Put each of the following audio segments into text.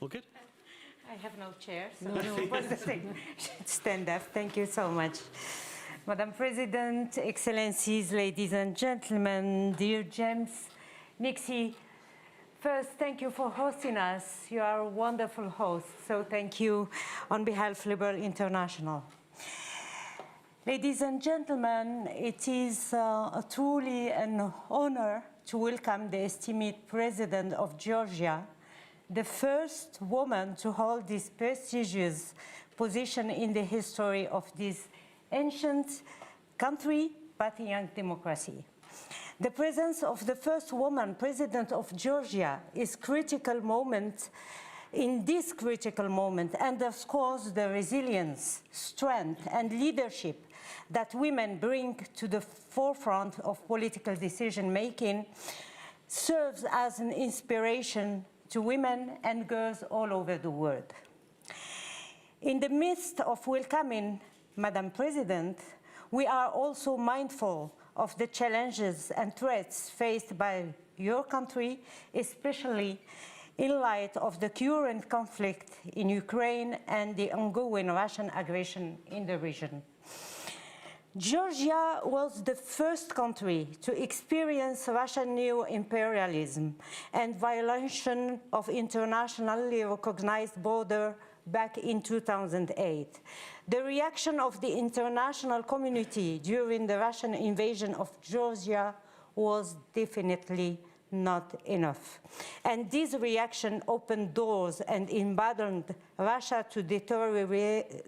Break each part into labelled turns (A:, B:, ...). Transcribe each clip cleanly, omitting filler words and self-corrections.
A: All good?
B: I have no chair, so stand up. Thank you so much. Madam President, Excellencies, ladies and gentlemen, dear James, Nixie, first, thank you for hosting us. You are a wonderful host, so thank you on behalf of Liberal International. Ladies and gentlemen, it is truly an honor to welcome the esteemed President of Georgia, the first woman to hold this prestigious position in the history of this ancient country, but young democracy. The presence of the first woman president of Georgia is critical moment. In this critical moment underscores the resilience, strength, and leadership that women bring to the forefront of political decision-making, serves as an inspiration to women and girls all over the world. In the midst of welcoming Madam President, we are also mindful of the challenges and threats faced by your country, especially in light of the current conflict in Ukraine and the ongoing Russian aggression in the region. Georgia was the first country to experience Russian neo-imperialism and violation of internationally recognized border back in 2008. The reaction of the international community during the Russian invasion of Georgia was definitely not enough. And this reaction opened doors and emboldened Russia to deteriorate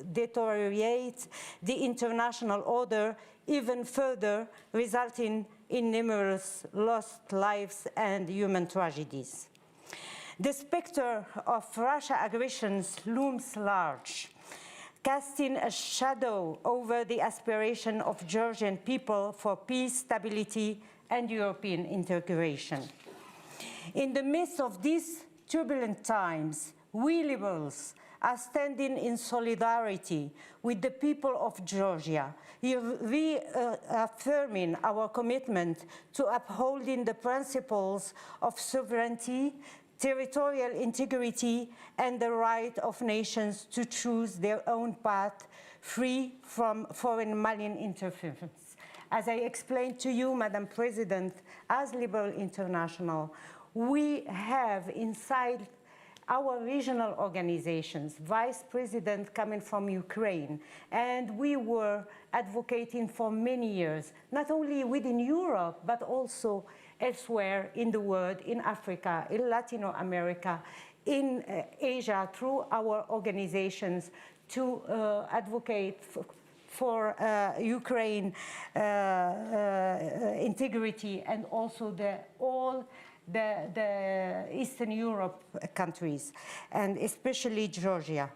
B: the international order even further, resulting in numerous lost lives and human tragedies. The specter of Russia's aggressions looms large, casting a shadow over the aspiration of Georgian people for peace, stability, and European integration. In the midst of these turbulent times, we liberals are standing in solidarity with the people of Georgia, reaffirming our commitment to upholding the principles of sovereignty, territorial integrity, and the right of nations to choose their own path, free from foreign malign interference. As I explained to you, Madam President, as Liberal International, we have inside our regional organizations, Vice President coming from Ukraine, and we were advocating for many years, not only within Europe, but also elsewhere in the world, in Africa, in Latin America, in Asia, through our organizations to advocate for Ukraine integrity and also all the Eastern Europe countries, and especially Georgia.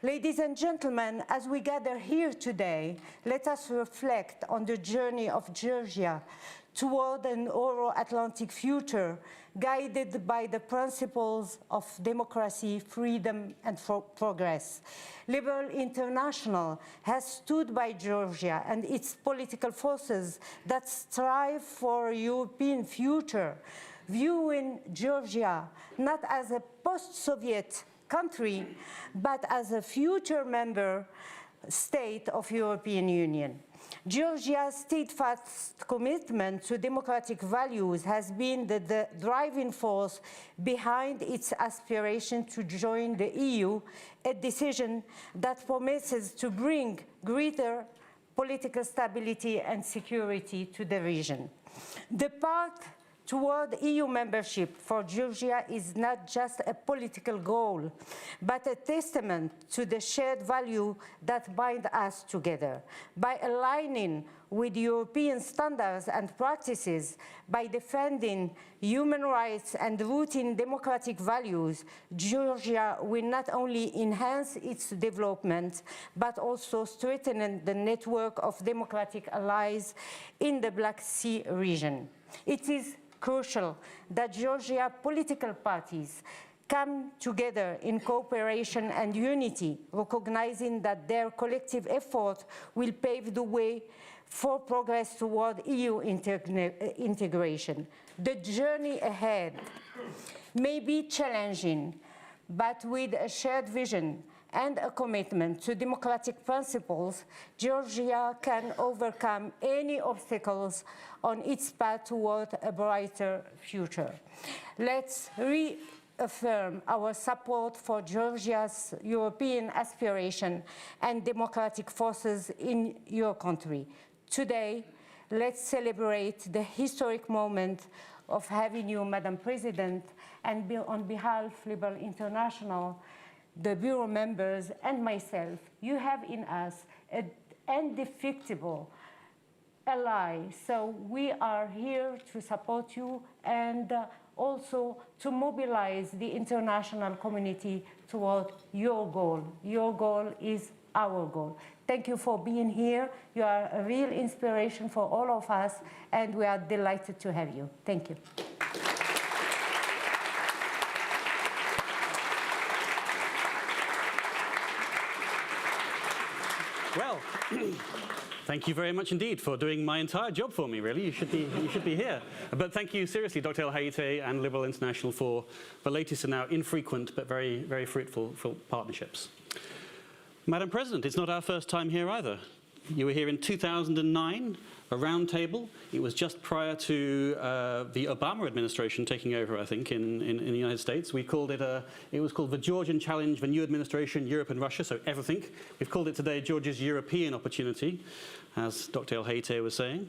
B: Ladies and gentlemen, as we gather here today, let us reflect on the journey of Georgia toward an Euro-Atlantic future guided by the principles of democracy, freedom, and progress. Liberal International has stood by Georgia and its political forces that strive for a European future, viewing Georgia not as a post-Soviet country, but as a future member state of European Union. Georgia's steadfast commitment to democratic values has been the driving force behind its aspiration to join the EU, a decision that promises to bring greater political stability and security to the region. The path toward EU membership for Georgia is not just a political goal, but a testament to the shared value that bind us together. By aligning with European standards and practices, by defending human rights and rooting democratic values, Georgia will not only enhance its development, but also strengthen the network of democratic allies in the Black Sea region. It is crucial that Georgia political parties come together in cooperation and unity, recognizing that their collective effort will pave the way for progress toward EU integration. The journey ahead may be challenging, but with a shared vision and a commitment to democratic principles, Georgia can overcome any obstacles on its path toward a brighter future. Let's reaffirm our support for Georgia's European aspiration and democratic forces in your country. Today, let's celebrate the historic moment of having you, Madam President, and on behalf of Liberal International, the Bureau members and myself, you have in us an indefectible ally. So we are here to support you and also to mobilize the international community toward your goal. Your goal is our goal. Thank you for being here. You are a real inspiration for all of us, and we are delighted to have you. Thank you.
A: Well, thank you very much indeed for doing my entire job for me, really. You should be here. But thank you seriously, Dr. El Hayate and Liberal International, for the latest and now infrequent but very, very fruitful partnerships. Madam President, it's not our first time here either. You were here in 2009, a round table. It was just prior to the Obama administration taking over, I think, in the United States. We called it, it was called the Georgian Challenge, the new administration, Europe and Russia, so everything. We've called it today Georgia's European opportunity, as Dr. El Hayate was saying.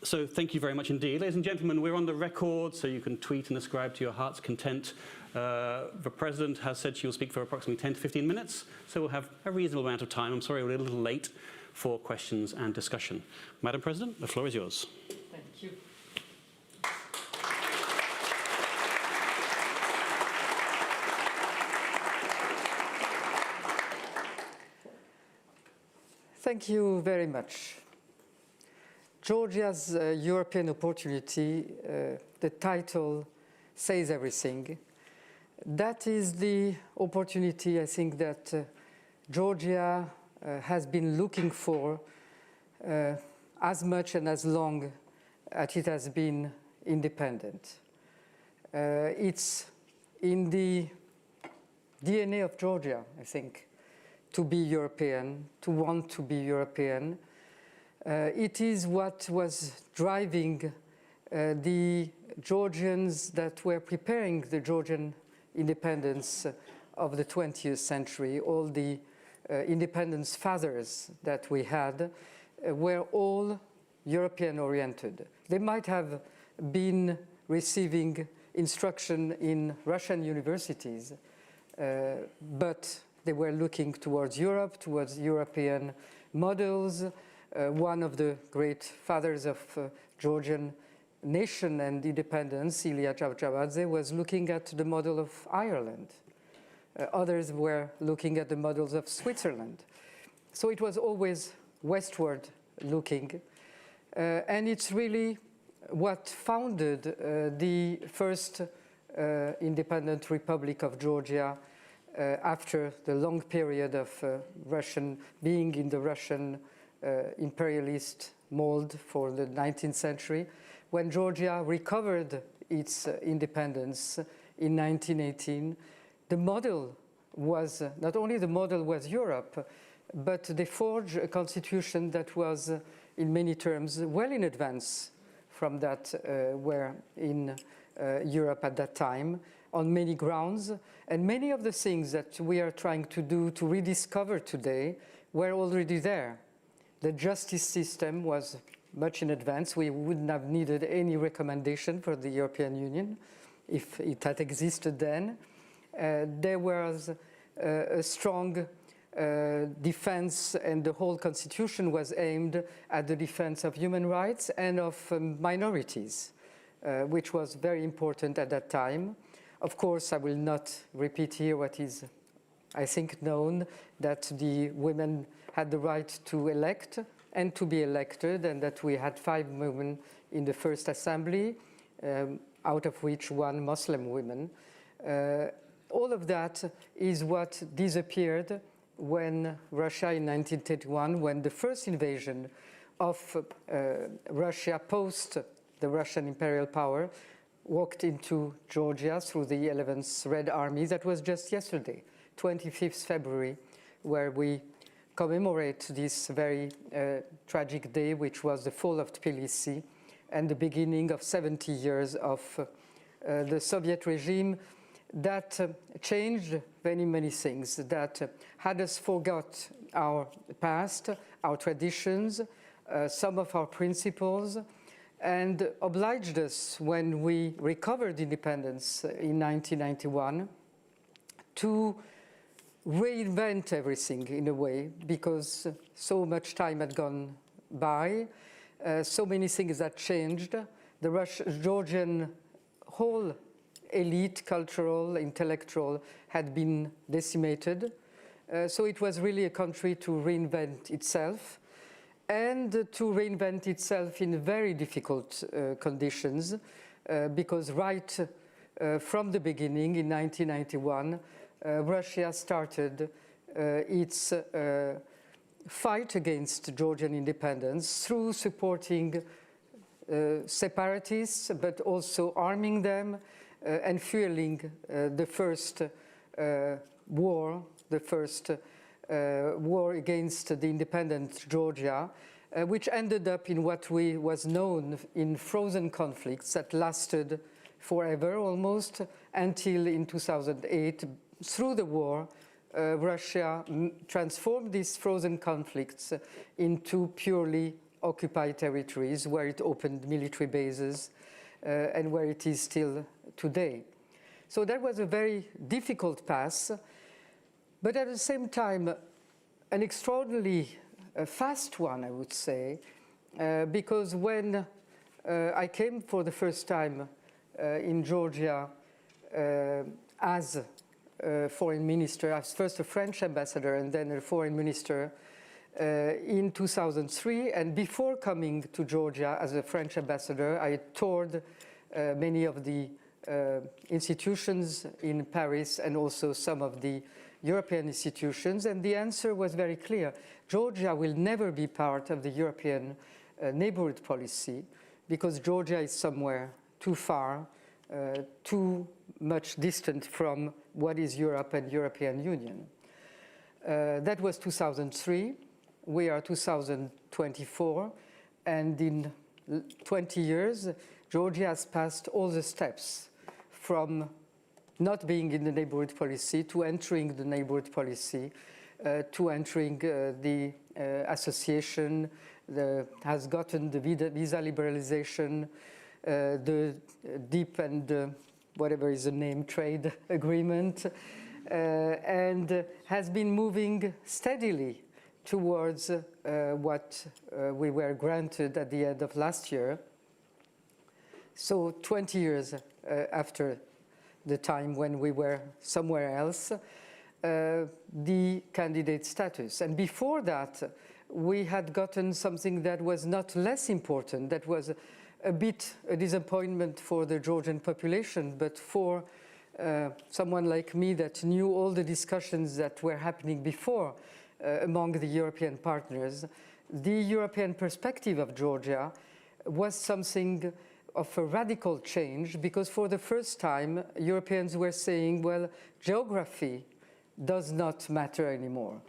A: So thank you very much indeed. Ladies and gentlemen, we're on the record, so you can tweet and ascribe to your heart's content. The President has said she will speak for approximately 10 to 15 minutes, so we'll have a reasonable amount of time. I'm sorry we're a little late for questions and discussion. Madam President, the floor is yours.
C: Thank you. Thank you very much. Georgia's European opportunity, the title says everything. That is the opportunity, I think, that Georgia has been looking for as much and as long as it has been independent. It's in the DNA of Georgia, I think, to be European, to want to be European. It is what was driving the Georgians that were preparing the Georgian independence of the 20th century. All the independence fathers that we had were all European-oriented. They might have been receiving instruction in Russian universities, but they were looking towards Europe, towards European models. One of the great fathers of Georgian nation and independence, Ilya Chavchavadze, was looking at the model of Ireland. Others were looking at the models of Switzerland. So it was always westward looking. And it's really what founded the first independent Republic of Georgia after the long period of being in the Russian imperialist mold for the 19th century. When Georgia recovered its independence in 1918, the model was, not only the model was Europe, but they forged a constitution that was, in many terms, well in advance from that were in Europe at that time, on many grounds. And many of the things that we are trying to do to rediscover today were already there. The justice system was much in advance. We wouldn't have needed any recommendation for the European Union if it had existed then. There was a strong defense, and the whole constitution was aimed at the defense of human rights and of minorities, which was very important at that time. Of course, I will not repeat here what is, I think, known, that the women had the right to elect and to be elected, and that we had 5 women in the first assembly, out of which 1 Muslim woman. All of that is what disappeared when Russia in 1931, when the first invasion of Russia post the Russian imperial power, walked into Georgia through the 11th Red Army. That was just yesterday, 25th February, where we commemorate this very tragic day, which was the fall of Tbilisi and the beginning of 70 years of the Soviet regime that changed many, many things, that had us forget our past, our traditions, some of our principles, and obliged us, when we recovered independence in 1991, to reinvent everything in a way, because so much time had gone by, so many things had changed. The Georgian whole elite, cultural, intellectual, had been decimated. So it was really a country to reinvent itself, and to reinvent itself in very difficult conditions, because right from the beginning in 1991, Russia started its fight against Georgian independence through supporting separatists, but also arming them and fueling the first war against the independent Georgia, which ended up in what was known in frozen conflicts that lasted forever almost, until in 2008, through the war, Russia transformed these frozen conflicts into purely occupied territories, where it opened military bases and where it is still today. So that was a very difficult path, but at the same time, an extraordinarily fast one, I would say, because when I came for the first time in Georgia as a foreign minister, as first a French ambassador and then a foreign minister in 2003, and before coming to Georgia as a French ambassador, I toured many of the institutions in Paris and also some of the European institutions, and the answer was very clear. Georgia will never be part of the European neighborhood policy, because Georgia is somewhere too far, too much distant from what is Europe and European Union. That was 2003. We are 2024, and in 20 years, Georgia has passed all the steps from not being in the neighborhood policy to entering the neighborhood policy, to entering the association, has gotten the visa liberalization, the deep and whatever is the name, trade agreement, and has been moving steadily towards what we were granted at the end of last year. So 20 years after the time when we were somewhere else, the candidate status. And before that, we had gotten something that was not less important, that was a bit a disappointment for the Georgian population, but for someone like me that knew all the discussions that were happening before among the European partners, the European perspective of Georgia was something of a radical change, because for the first time, Europeans were saying, well, geography does not matter anymore.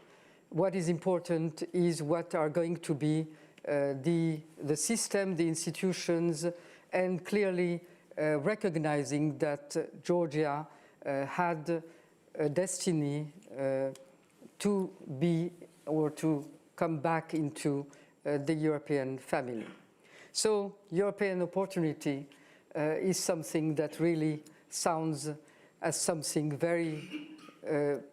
C: What is important is what are going to be the system, the institutions, and clearly recognizing that Georgia had a destiny to be or to come back into the European family. So European opportunity is something that really sounds as something very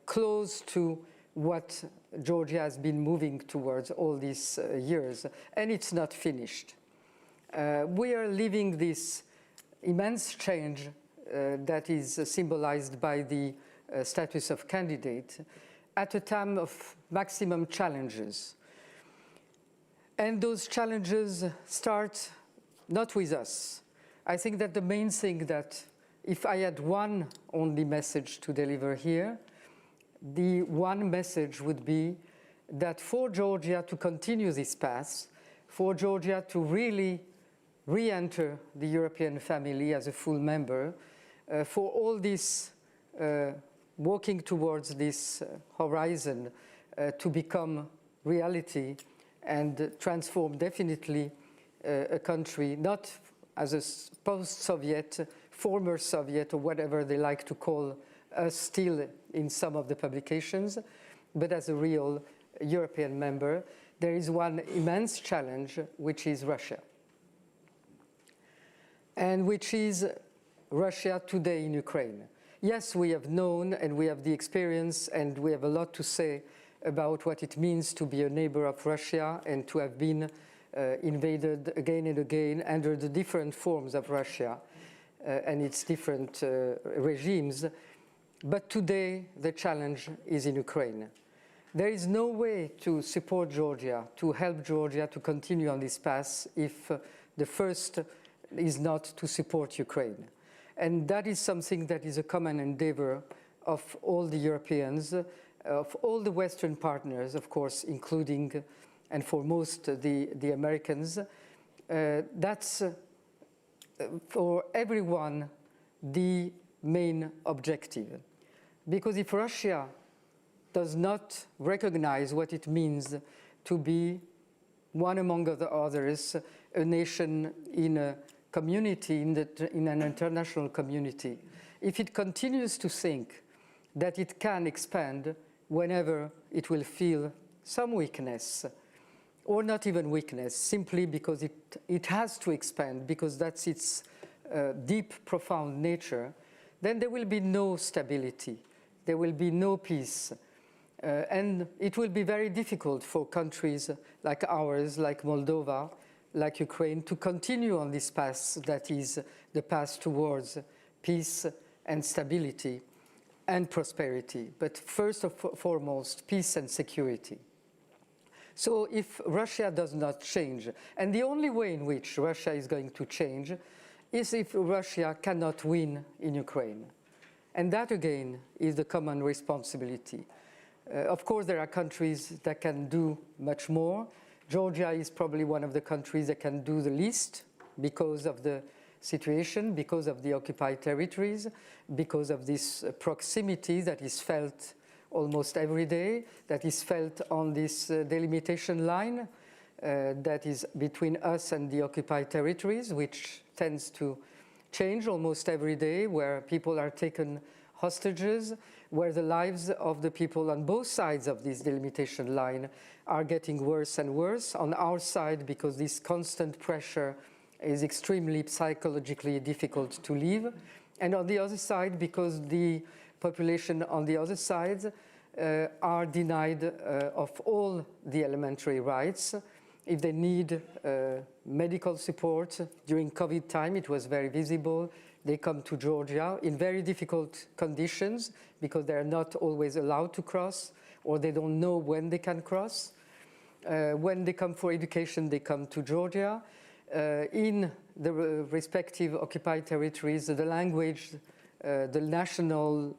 C: close to what Georgia has been moving towards all these years, and it's not finished. We are living this immense change that is symbolized by the status of candidate at a time of maximum challenges. And those challenges start not with us. I think that the main thing that, if I had one only message to deliver here, the one message would be that for Georgia to continue this path, for Georgia to really re-enter the European family as a full member, for all this walking towards this horizon to become reality and transform definitely a country, not as a post-Soviet, former Soviet, or whatever they like to call us still in some of the publications, but as a real European member. There is one immense challenge, which is Russia, and which is Russia today in Ukraine. Yes, we have known and we have the experience and we have a lot to say about what it means to be a neighbor of Russia and to have been invaded again and again under the different forms of Russia and its different regimes. But today the challenge is in Ukraine. There is no way to support Georgia, to help Georgia to continue on this path if the first is not to support Ukraine. And that is something that is a common endeavor of all the Europeans, of all the Western partners, of course, including and foremost the Americans. That's for everyone the main objective. Because if Russia does not recognize what it means to be one among the others, a nation in a community, in an international community, if it continues to think that it can expand whenever it will feel some weakness, or not even weakness, simply because it has to expand, because that's its deep, profound nature, then there will be no stability, there will be no peace. And it will be very difficult for countries like ours, like Moldova, like Ukraine, to continue on this path that is the path towards peace and stability and prosperity, but first and foremost, peace and security. So if Russia does not change, and the only way in which Russia is going to change is if Russia cannot win in Ukraine. And that, again, is the common responsibility. Of course, there are countries that can do much more. Georgia is probably one of the countries that can do the least because of the situation, because of the occupied territories, because of this proximity that is felt almost every day, that is felt on this delimitation line that is between us and the occupied territories, which tends to change almost every day, where people are taken hostages, where the lives of the people on both sides of this delimitation line are getting worse and worse. On our side, because this constant pressure is extremely psychologically difficult to live. And on the other side, because the population on the other side are denied of all the elementary rights. If they need medical support during COVID time, it was very visible. They come to Georgia in very difficult conditions because they are not always allowed to cross, or they don't know when they can cross. When they come for education, they come to Georgia. In the respective occupied territories, the language, the national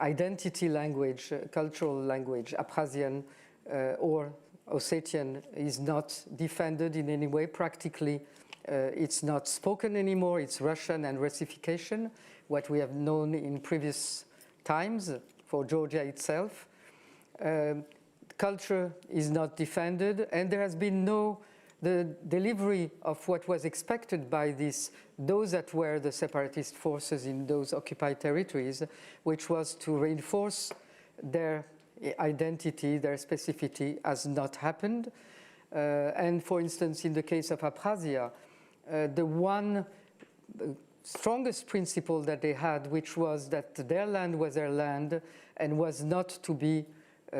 C: identity language, cultural language, Abkhazian or Ossetian, is not defended in any way. Practically, it's not spoken anymore. It's Russian and Russification, what we have known in previous times for Georgia itself. Culture is not defended, and there has been no the delivery of what was expected by those that were the separatist forces in those occupied territories, which was to reinforce their identity, their specificity, has not happened. And for instance, in the case of Abkhazia, the one strongest principle that they had, which was that their land was their land and was not to be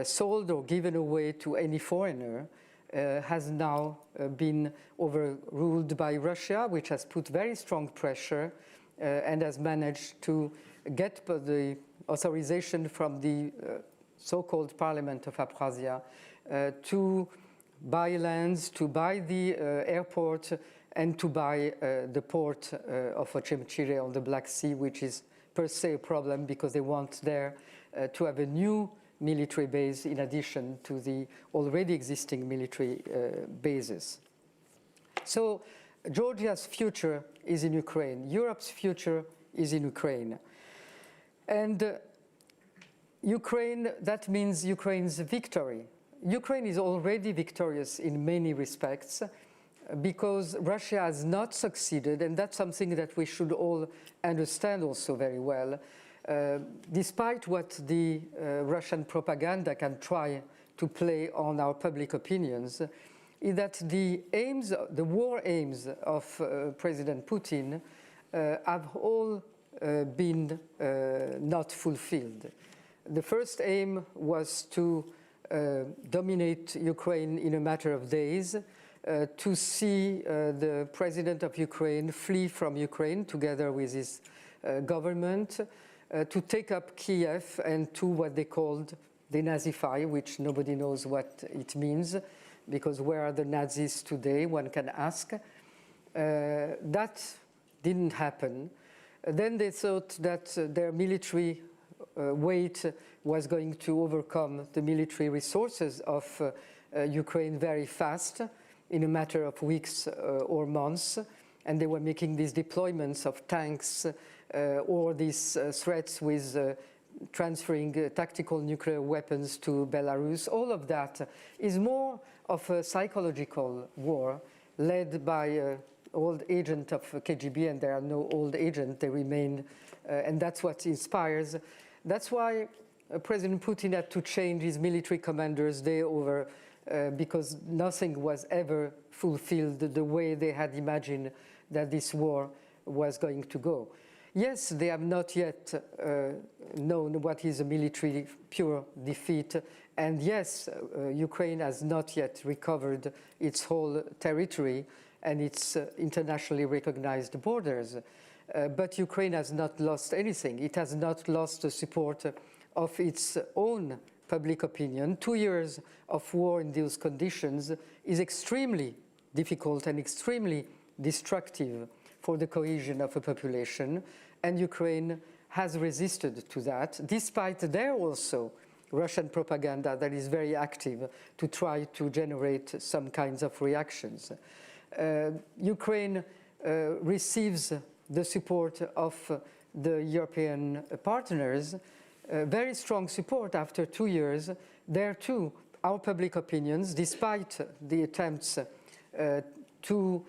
C: sold or given away to any foreigner, has now been overruled by Russia, which has put very strong pressure and has managed to get the authorization from the so-called Parliament of Abkhazia to buy lands, to buy the airport, and to buy the port of Ochemchire on the Black Sea, which is per se a problem because they want there to have a new military base in addition to the already existing military bases. So Georgia's future is in Ukraine. Europe's future is in Ukraine. And Ukraine, that means Ukraine's victory. Ukraine is already victorious in many respects because Russia has not succeeded, and that's something that we should all understand also very well. Despite what the Russian propaganda can try to play on our public opinions, is that the aims, the war aims of President Putin have all been not fulfilled. The first aim was to dominate Ukraine in a matter of days, to see the president of Ukraine flee from Ukraine together with his government, to take up Kiev and to what they called denazify, which nobody knows what it means, because where are the Nazis today, one can ask. That didn't happen. Then they thought that their military weight was going to overcome the military resources of Ukraine very fast, in a matter of weeks or months, and they were making these deployments of tanks or these threats with transferring tactical nuclear weapons to Belarus. All of that is more of a psychological war led by an old agent of KGB, and there are no old agents, they remain, and that's what inspires. That's why President Putin had to change his military commanders day over because nothing was ever fulfilled the way they had imagined that this war was going to go. Yes, they have not yet known what is a military pure defeat, and yes, Ukraine has not yet recovered its whole territory and its internationally recognized borders. But Ukraine has not lost anything. It has not lost the support of its own public opinion. 2 years of war in those conditions is extremely difficult and extremely destructive for the cohesion of a population, and Ukraine has resisted to that, despite there also Russian propaganda that is very active to try to generate some kinds of reactions. Ukraine receives the support of the European partners, very strong support after 2 years. There too, our public opinions, despite the attempts to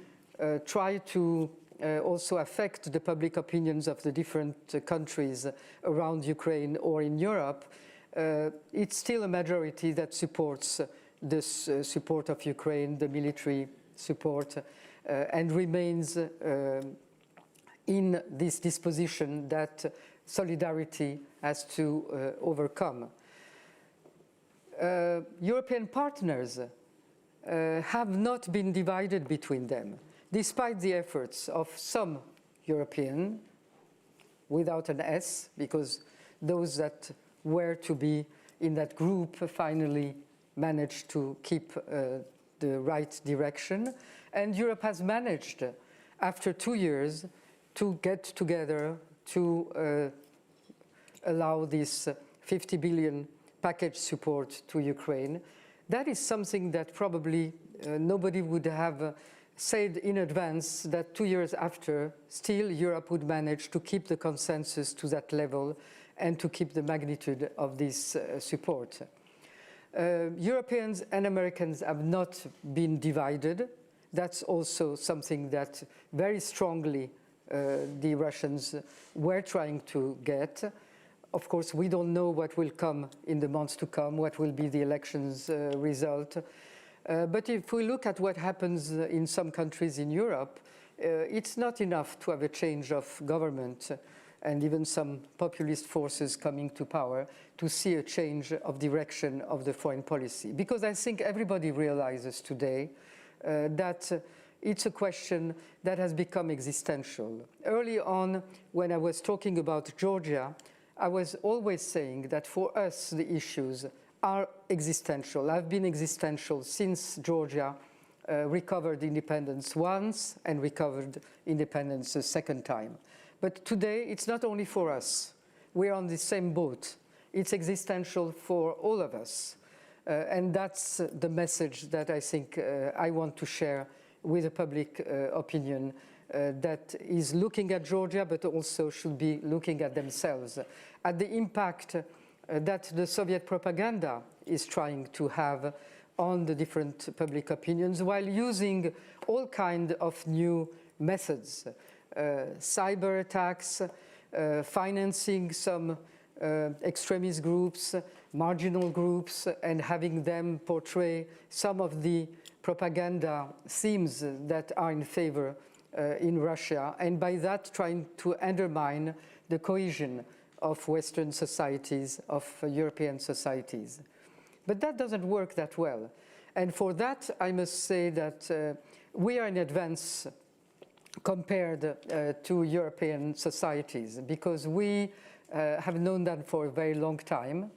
C: try to also affect the public opinions of the different countries around Ukraine or in Europe, it's still a majority that supports this support of Ukraine, the military support, and remains in this disposition that solidarity has to overcome. European partners have not been divided between them, despite the efforts of some European, without an S, because those that were to be in that group finally managed to keep the right direction. And Europe has managed, after 2 years, to get together to allow this 50 billion package support to Ukraine. That is something that probably nobody would have said in advance, that 2 years after, still Europe would manage to keep the consensus to that level and to keep the magnitude of this support. Europeans and Americans have not been divided. That's also something that very strongly the Russians were trying to get. Of course, we don't know what will come in the months to come, what will be the elections result. But if we look at what happens in some countries in Europe, it's not enough to have a change of government and even some populist forces coming to power to see a change of direction of the foreign policy. Because I think everybody realizes today that it's a question that has become existential. Early on, when I was talking about Georgia, I was always saying that for us the issues are existential, have been existential since Georgia recovered independence once and recovered independence a second time. But today it's not only for us, we're on the same boat. It's existential for all of us. And that's the message that I think I want to share with a public opinion that is looking at Georgia, but also should be looking at themselves, at the impact that the Soviet propaganda is trying to have on the different public opinions, while using all kinds of new methods, cyber attacks, financing some extremist groups, marginal groups, and having them portray some of the propaganda themes that are in favor in Russia, and by that trying to undermine the cohesion of Western societies, of European societies. But that doesn't work that well. And for that, I must say that we are in advance compared to European societies, because we have known that for a very long time.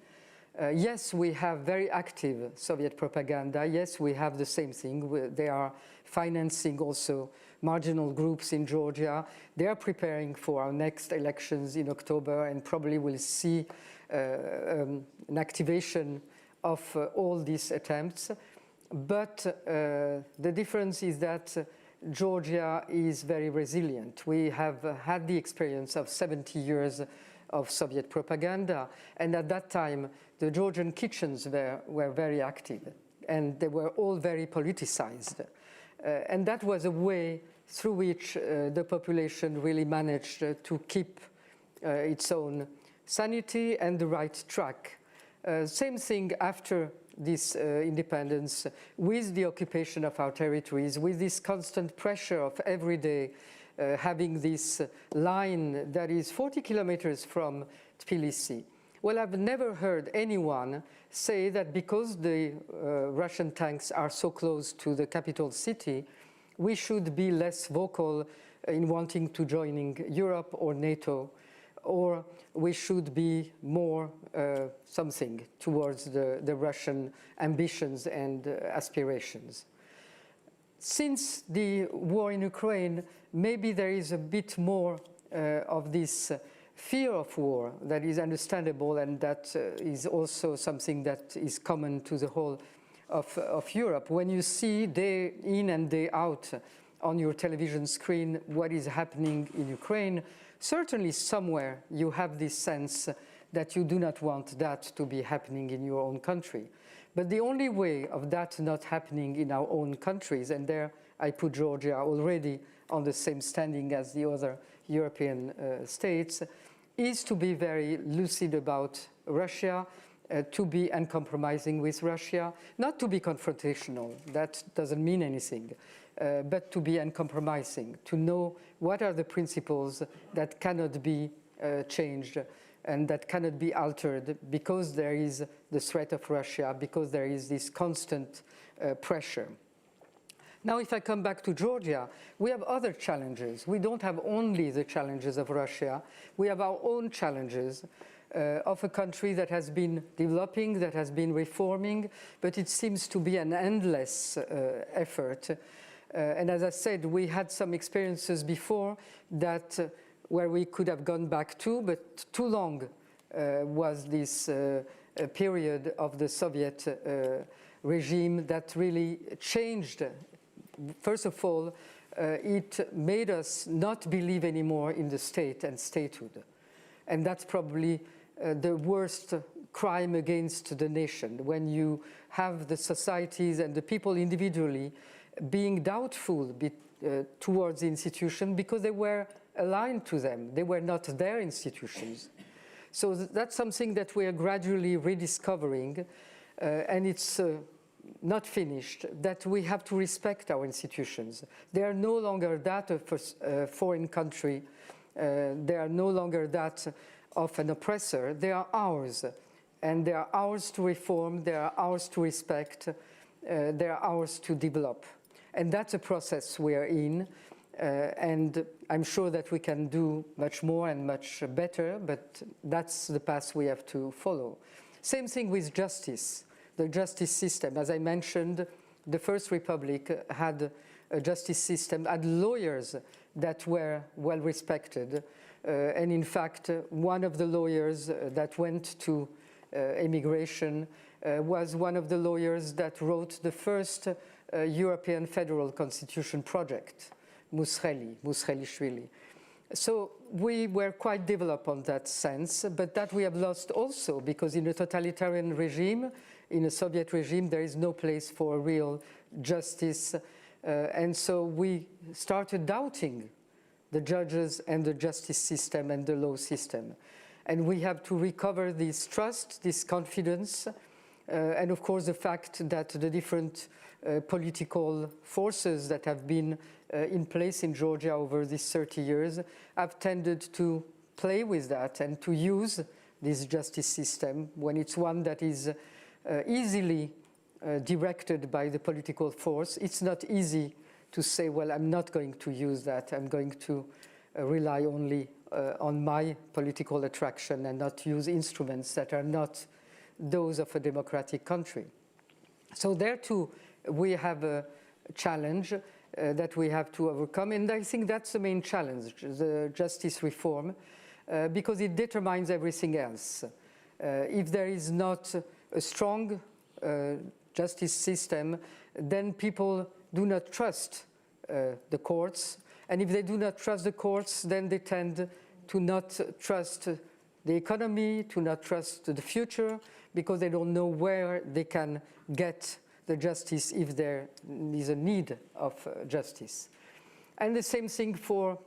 C: Yes, we have very active Soviet propaganda. Yes, we have the same thing. They are financing also marginal groups in Georgia. They are preparing for our next elections in October, and probably will see an activation of all these attempts. But the difference is that Georgia is very resilient. We have had the experience of 70 years of Soviet propaganda, and at that time the Georgian kitchens were very active, and they were all very politicized. And that was a way through which the population really managed to keep its own sanity and the right track. Same thing after this independence, with the occupation of our territories, with this constant pressure of every day having this line that is 40 kilometers from Tbilisi. Well, I've never heard anyone say that because the Russian tanks are so close to the capital city, we should be less vocal in wanting to join Europe or NATO, or we should be more something towards the Russian ambitions and aspirations. Since the war in Ukraine, maybe there is a bit more of this fear of war that is understandable, and that is also something that is common to the whole of Europe. When you see day in and day out on your television screen what is happening in Ukraine, certainly somewhere you have this sense that you do not want that to be happening in your own country. But the only way of that not happening in our own countries, and there I put Georgia already on the same standing as the other European states, is to be very lucid about Russia, to be uncompromising with Russia, not to be confrontational, that doesn't mean anything, but to be uncompromising, to know what are the principles that cannot be changed and that cannot be altered because there is the threat of Russia, because there is this constant pressure. Now, if I come back to Georgia, we have other challenges. We don't have only the challenges of Russia. We have our own challenges of a country that has been developing, that has been reforming, but it seems to be an endless effort. And as I said, we had some experiences before that where we could have gone back to, but too long was this period of the Soviet regime that really changed. First of all, it made us not believe anymore in the state and statehood. And that's probably the worst crime against the nation, when you have the societies and the people individually being doubtful towards the institution because they were aligned to them. They were not their institutions. So that's something that we are gradually rediscovering, and it's not finished, that we have to respect our institutions. They are no longer that of a foreign country. They are no longer that of an oppressor. They are ours, and they are ours to reform, they are ours to respect, they are ours to develop. And that's a process we are in, and I'm sure that we can do much more and much better, but that's the path we have to follow. Same thing with justice, the justice system. As I mentioned, the First Republic had a justice system, had lawyers that were well respected. And in fact, one of the lawyers that went to immigration was one of the lawyers that wrote the first European Federal Constitution project, Zourabichvili. So we were quite developed on that sense, but that we have lost also because in a totalitarian regime, in a Soviet regime, there is no place for real justice. And so we started doubting the judges and the justice system and the law system. And we have to recover this trust, this confidence, and of course the fact that the different political forces that have been in place in Georgia over these 30 years have tended to play with that and to use this justice system when it's one that is easily directed by the political force. It's not easy to say, well, I'm not going to use that. I'm going to rely only on my political attraction and not use instruments that are not those of a democratic country. So there too, we have a challenge that we have to overcome, and I think that's the main challenge, the justice reform, because it determines everything else. If there is not a strong justice system, then people do not trust the courts, and if they do not trust the courts, then they tend to not trust the economy, to not trust the future, because they don't know where they can get the justice if there is a need of justice. And the same thing for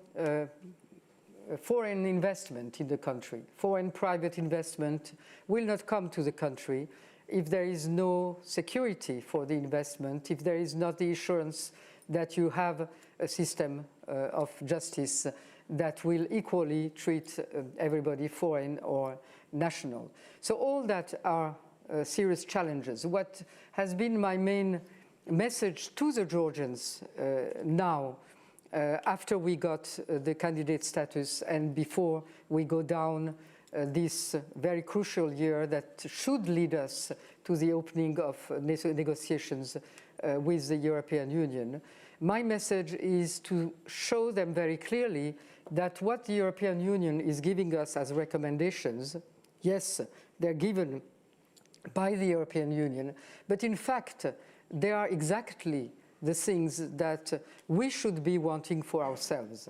C: foreign investment in the country. Foreign private investment will not come to the country if there is no security for the investment, if there is not the assurance that you have a system of justice that will equally treat everybody, foreign or national. So all that are serious challenges. What has been my main message to the Georgians now, after we got the candidate status and before we go down this very crucial year that should lead us to the opening of negotiations with the European Union, my message is to show them very clearly that what the European Union is giving us as recommendations, yes, they're given by the European Union, but in fact, they are exactly the things that we should be wanting for ourselves,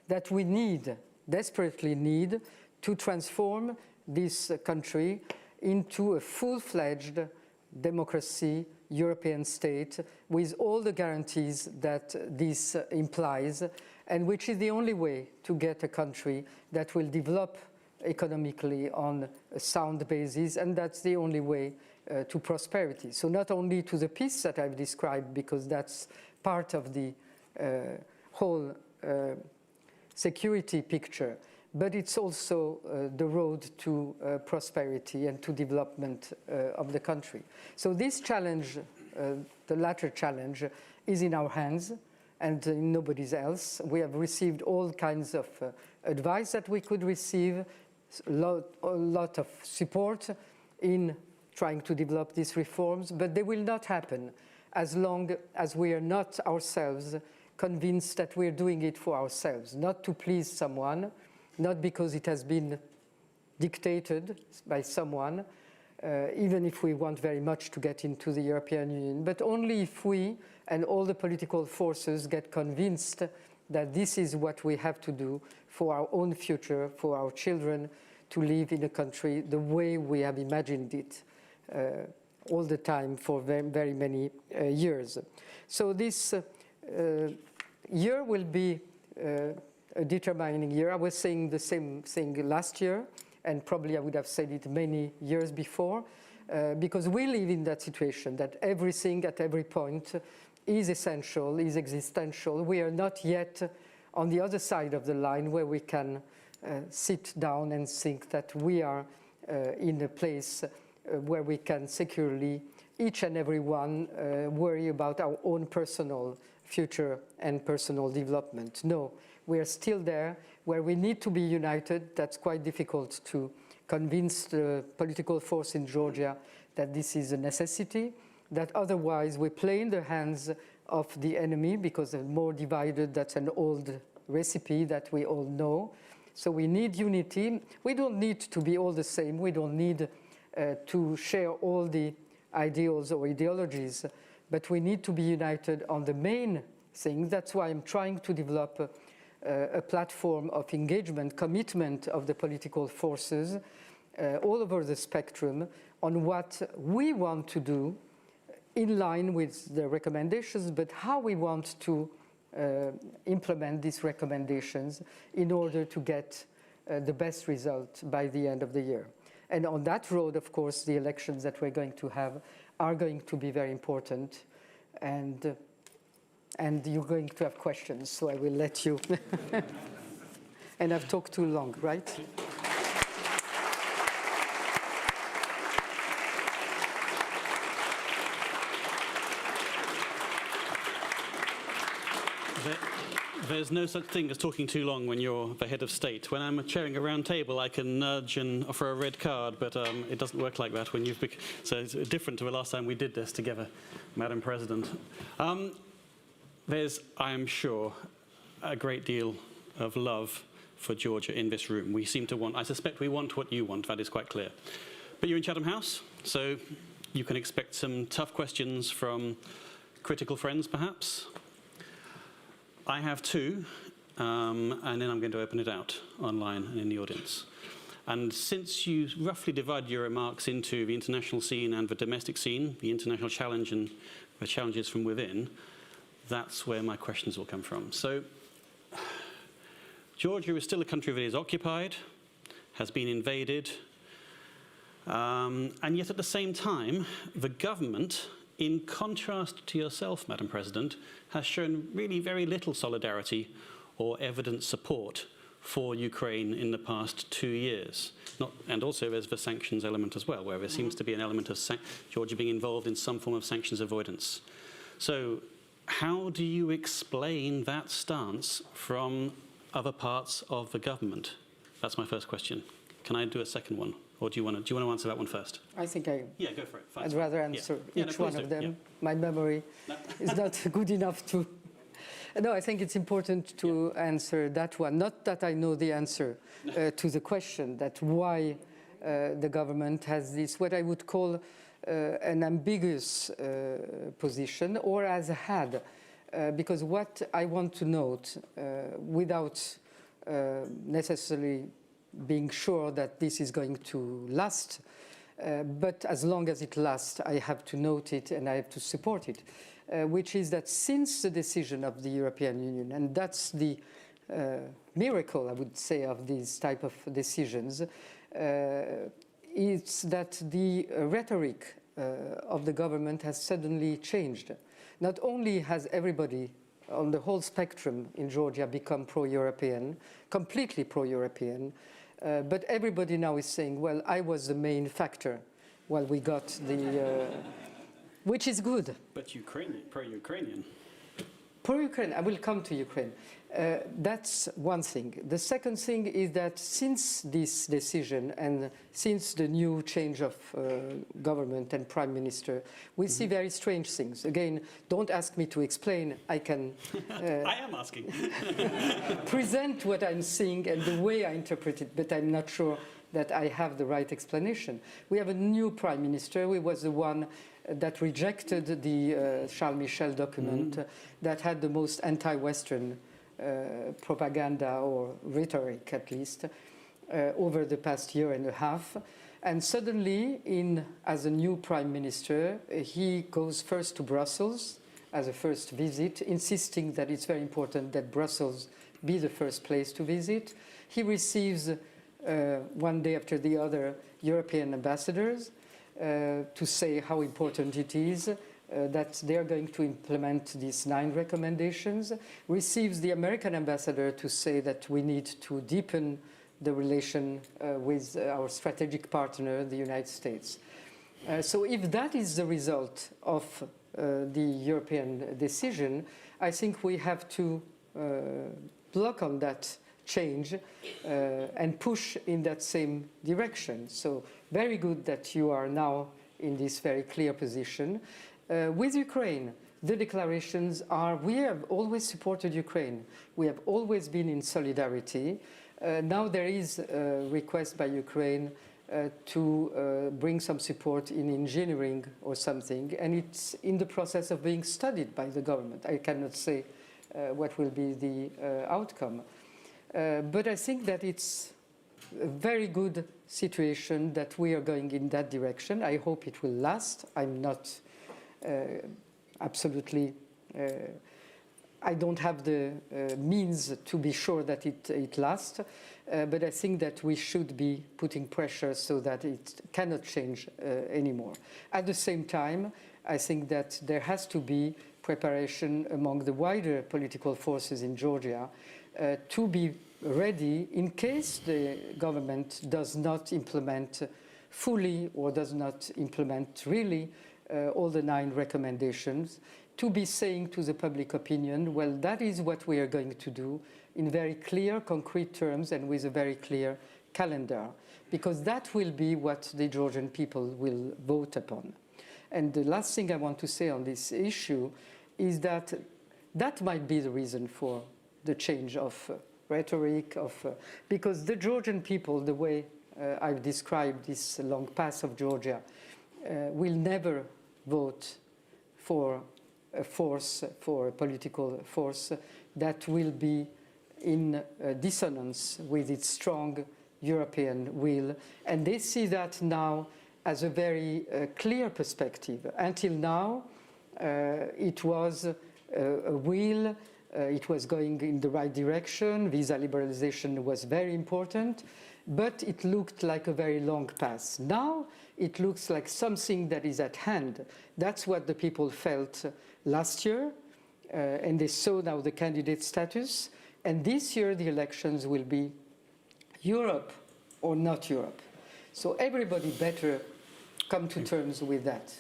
C: that we need, desperately need, to transform this country into a full-fledged democracy, European state, with all the guarantees that this implies, and which is the only way to get a country that will develop economically on a sound basis, and that's the only way to prosperity. So not only to the peace that I've described, because that's part of the whole security picture, but it's also the road to prosperity and to development of the country. So this challenge, the latter challenge, is in our hands and in nobody's else. We have received all kinds of advice that we could receive, a lot of support in trying to develop these reforms, but they will not happen as long as we are not ourselves convinced that we're doing it for ourselves, not to please someone, not because it has been dictated by someone, even if we want very much to get into the European Union, but only if we and all the political forces get convinced that this is what we have to do for our own future, for our children, to live in a country the way we have imagined it all the time for very, very many years. So this year will be a determining year. I was saying the same thing last year, and probably I would have said it many years before, because we live in that situation that everything at every point is essential, is existential. We are not yet on the other side of the line where we can sit down and think that we are in a place where we can securely, each and every one, worry about our own personal future and personal development. No, we are still there where we need to be united. That's quite difficult to convince the political force in Georgia that this is a necessity, that otherwise we play in the hands of the enemy because they're more divided. That's an old recipe that we all know. So we need unity. We don't need to be all the same. We don't need to share all the ideals or ideologies, but we need to be united on the main thing. That's why I'm trying to develop a platform of engagement, commitment of the political forces all over the spectrum on what we want to do in line with the recommendations, but how we want to implement these recommendations in order to get the best result by the end of the year. And on that road, of course, the elections that we're going to have are going to be very important. And you're going to have questions, so I will let you. And I've talked too long, right?
A: There's no such thing as talking too long when you're the head of state. When I'm chairing a round table, I can nudge and offer a red card, but it doesn't work like that when you've so it's different to the last time we did this together, Madam President. There's, I am sure, a great deal of love for Georgia in this room. We seem to want, I suspect we want what you want, that is quite clear. But you're in Chatham House, so you can expect some tough questions from critical friends, perhaps. I have two, and then I'm going to open it out online and in the audience. And since you roughly divide your remarks into the international scene and the domestic scene, the international challenge and the challenges from within, that's where my questions will come from. So, Georgia is still a country that is occupied, has been invaded, and yet at the same time, the government, in contrast to yourself, Madam President, has shown really very little solidarity or evident support for Ukraine in the past 2 years. And also there's the sanctions element as well, where there seems to be an element of Georgia being involved in some form of sanctions avoidance. So how do you explain that stance from other parts of the government? That's my first question. Can I do a second one? Or do you want to answer that one first?
C: I think
A: Yeah, go for it. Fine.
C: I'd rather answer each one of them.
A: Yeah.
C: My memory is not good enough to... No, I think it's important to answer that one. Not that I know the answer to the question that why the government has this, what I would call an ambiguous position, or has had. Because what I want to note, without necessarily being sure that this is going to last, but as long as it lasts, I have to note it and I have to support it, which is that since the decision of the European Union, and that's the miracle, I would say, of these type of decisions, it's that the rhetoric of the government has suddenly changed. Not only has everybody on the whole spectrum in Georgia become pro-European, completely pro-European, but everybody now is saying, well, I was the main factor while we got the... which is good.
A: But pro-Ukrainian.
C: Pro-Ukraine, I will come to Ukraine. That's one thing. The second thing is that since this decision and since the new change of government and prime minister, we see very strange things. Again, don't ask me to explain. I can
A: I am asking.
C: present what I'm seeing and the way I interpret it, but I'm not sure that I have the right explanation. We have a new prime minister. He was the one that rejected the Charles Michel document that had the most anti-Western propaganda or rhetoric, at least, over the past year and a half. And suddenly, as a new prime minister, he goes first to Brussels as a first visit, insisting that it's very important that Brussels be the first place to visit. He receives, one day after the other, European ambassadors to say how important it is that they're going to implement these 9 recommendations, receives the American ambassador to say that we need to deepen the relation with our strategic partner, the United States. So if that is the result of the European decision, I think we have to block on that change and push in that same direction. So very good that you are now in this very clear position. With Ukraine, the declarations are, we have always supported Ukraine. We have always been in solidarity. Now there is a request by Ukraine to bring some support in engineering or something, and it's in the process of being studied by the government. I cannot say what will be the outcome. But I think that it's a very good situation that we are going in that direction. I hope it will last. I'm not absolutely, I don't have the means to be sure that it lasts, but I think that we should be putting pressure so that it cannot change anymore. At the same time, I think that there has to be preparation among the wider political forces in Georgia to be ready in case the government does not implement fully or does not implement really all the 9 recommendations, to be saying to the public opinion, well, that is what we are going to do in very clear, concrete terms and with a very clear calendar, because that will be what the Georgian people will vote upon. And the last thing I want to say on this issue is that that might be the reason for the change of rhetoric, because the Georgian people, the way I've described this long path of Georgia, will never vote for a force, for a political force that will be in dissonance with its strong European will. And they see that now as a very clear perspective. Until now, it was a will, it was going in the right direction, visa liberalization was very important, but it looked like a very long path. Now it looks like something that is at hand. That's what the people felt last year, and they saw now the candidate status. And this year the elections will be Europe or not Europe. So everybody better come to terms with that.